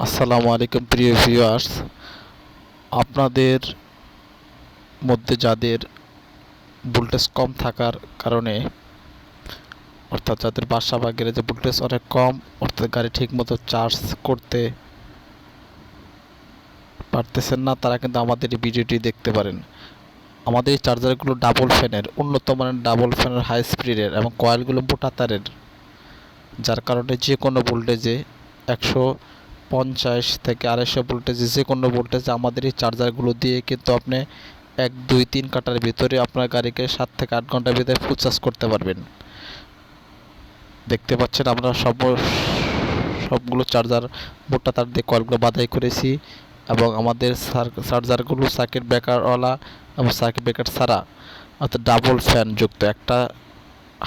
আসসালামু আলাইকুম প্রিয় ভিউয়ার্স, আপনাদের মধ্যে যাদের ভোল্টেজ কম থাকার কারণে অর্থাৎ যাদের বাসা বা গ্যারেজে ভোল্টেজ অনেক কম, অর্থাৎ গাড়ি ঠিকমতো চার্জ করতে পারতেছেন না, তারা কিন্তু আমাদের এই ভিডিওটি দেখতে পারেন। আমাদের এই চার্জারগুলো ডাবল ফ্যানের, উন্নত মানের ডাবল ফ্যানের, হাই স্পিডের এবং কয়েলগুলো মোটা তারের, যার কারণে যে কোনো ভোল্টেজে 150 থেকে 250 ভোল্টেজে যে কোনো ভোল্টেজে আমাদের এই চার্জারগুলো দিয়ে কিন্তু আপনি 1 2 3 কাটার ভিতরে আপনার গাড়িকে 7 থেকে 8 ঘন্টার ভিতরে ফুল চার্জ করতে পারবেন। দেখতে পাচ্ছেন আমরা সবগুলো চার্জার মোটা তার দিয়ে কয়েলগুলো বাঁধাই করেছি এবং আমাদের চার্জারগুলো সার্কিট ব্রেকারওয়ালা এবং সার্কিট ব্রেকার ছাড়া, অর্থাৎ ডাবল ফ্যান যুক্ত। একটা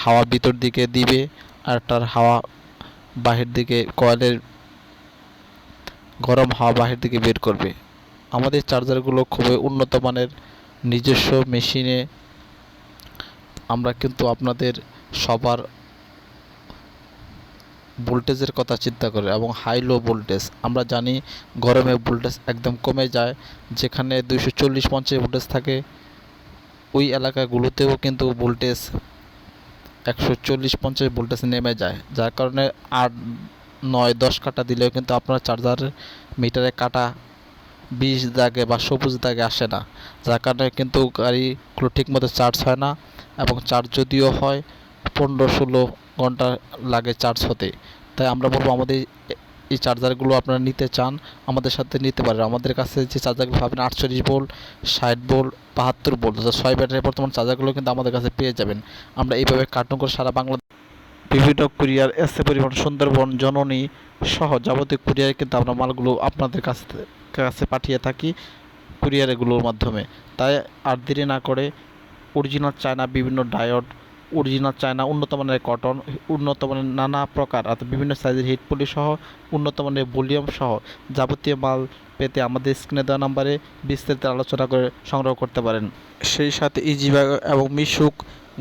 হাওয়া ভিতর দিকে দিবে আর একটার হাওয়া বাহির দিকে, কয়েলের গরম হাওয়া বাহির দিকে বের করবে। আমাদের চার্জারগুলো খুবই উন্নত মানের, নিজস্ব মেশিনে আমরা কিন্তু আপনাদের সবার ভোল্টেজের কথা চিন্তা করে এবং হাই লো ভোল্টেজ আমরা জানি, গরমে ভোল্টেজ একদম কমে যায়। যেখানে 240-50 ভোল্টেজ থাকে ওই এলাকাগুলোতেও কিন্তু ভোল্টেজ 140-50 ভোল্টেজ নেমে যায়, যার কারণে 8 9 10 কাটা দিলেও কিন্তু আপনার চার্জারের মিটারে কাটা 20 দাগে বা সবুজ দাগে আসে না, যার কারণে কিন্তু গাড়িগুলো ঠিকমতো চার্জ হয় না এবং চার্জ যদিও হয় 15-16 ঘন্টা লাগে চার্জ হতে। তাই আমরা বলবো, আমাদের এই চার্জারগুলো আপনারা নিতে চান আমাদের সাথে নিতে পারেন। আমাদের কাছে যে চার্জারগুলো পাবেন 48 ভোল্ট, 60 ভোল্ট, 72 ভোল্ট, 6 ব্যাটারি বর্তমান চার্জারগুলো কিন্তু আমাদের কাছে পেয়ে যাবেন। আমরা এইভাবে কার্টুন করে সারা বাংলাদেশ বিভিন্ন কুরিয়ার, এসএ পরিবহন, সুন্দরবন, জননী সহ যাবতীয় কুরিয়ারে কিন্তু আমরা মালগুলো আপনাদের কাছে পাঠিয়ে থাকি কুরিয়ারগুলোর মাধ্যমে। তাই আর দেরি না করে অরিজিনাল চায়না বিভিন্ন ডায়োড, অরিজিনাল চায়না উন্নত মানের কটন, উন্নত মানের নানা প্রকার অর্থাৎ বিভিন্ন সাইজের হিট পুলি সহ উন্নত মানের ভলিউম সহ যাবতীয় মাল পেতে আমাদের স্ক্রিনে দেওয়া নাম্বারে বিস্তারিত আলোচনা করে সংগ্রহ করতে পারেন। সেই সাথে ইজিবাইক এবং মিশুক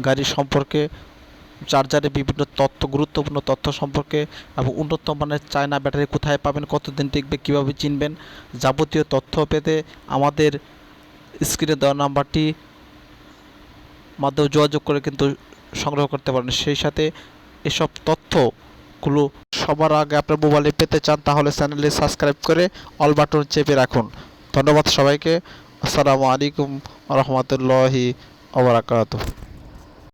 গাড়ি সম্পর্কে, চার্জারে বিভিন্ন তথ্য, গুরুত্বপূর্ণ তথ্য সম্পর্কে এবং উন্নত মানের চায়না ব্যাটারি কোথায় পাবেন, কতদিন টিকবে, কীভাবে চিনবেন, যাবতীয় তথ্য পেতে আমাদের স্ক্রিনে দেওয়া নাম্বারটি মাধ্যমে যোগাযোগ করে কিন্তু সংগ্রহ করতে পারেন। সেই সাথে এসব তথ্যগুলো সবার আগে আপনার মোবাইলে পেতে চান তাহলে চ্যানেলে সাবস্ক্রাইব করে অল বাটন চেপে রাখুন। ধন্যবাদ সবাইকে। আসসালামু আলাইকুম রহমতুল্লাহি ওয়া বারাকাতুহু।